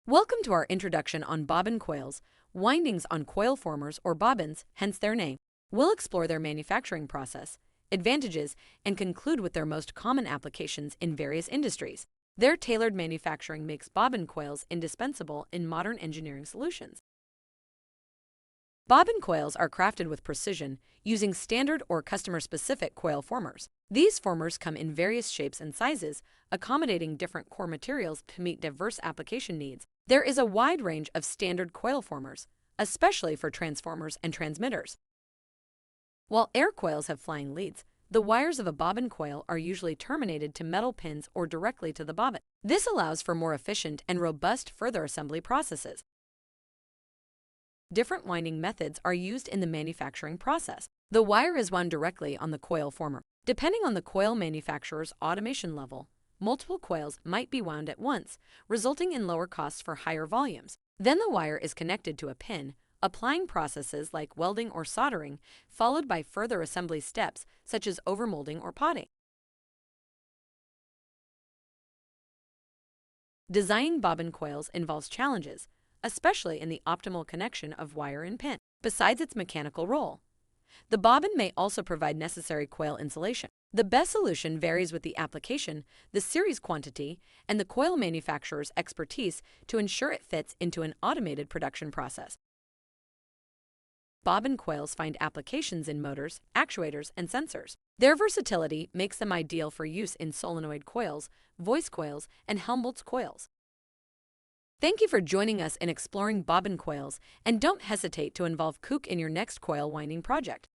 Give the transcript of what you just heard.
Welcome to our introduction on bobbin coils, windings on coil formers or bobbins, hence their name. We'll explore their manufacturing process, advantages, and conclude with their most common applications in various industries. Their tailored manufacturing makes bobbin coils indispensable in modern engineering solutions. Bobbin coils are crafted with precision using standard or customer-specific coil formers. These formers come in various shapes and sizes, accommodating different core materials to meet diverse application needs. There is a wide range of standard coil formers, especially for transformers and transmitters. While air coils have flying leads, the wires of a bobbin coil are usually terminated to metal pins or directly to the bobbin. This allows for more efficient and robust further assembly processes. Different winding methods are used in the manufacturing process. The wire is wound directly on the coil former. Depending on the coil manufacturer's automation level, multiple coils might be wound at once, resulting in lower costs for higher volumes. Then the wire is connected to a pin, applying processes like welding or soldering, followed by further assembly steps such as overmolding or potting. Designing bobbin coils involves challenges, especially in the optimal connection of wire and pin. Besides its mechanical role, the bobbin may also provide necessary coil insulation. The best solution varies with the application, the series quantity, and the coil manufacturer's expertise to ensure it fits into an automated production process. Bobbin coils find applications in motors, actuators, and sensors. Their versatility makes them ideal for use in solenoid coils, voice coils, and Helmholtz coils. Thank you for joining us in exploring bobbin coils, and don't hesitate to involve KUK in your next coil winding project.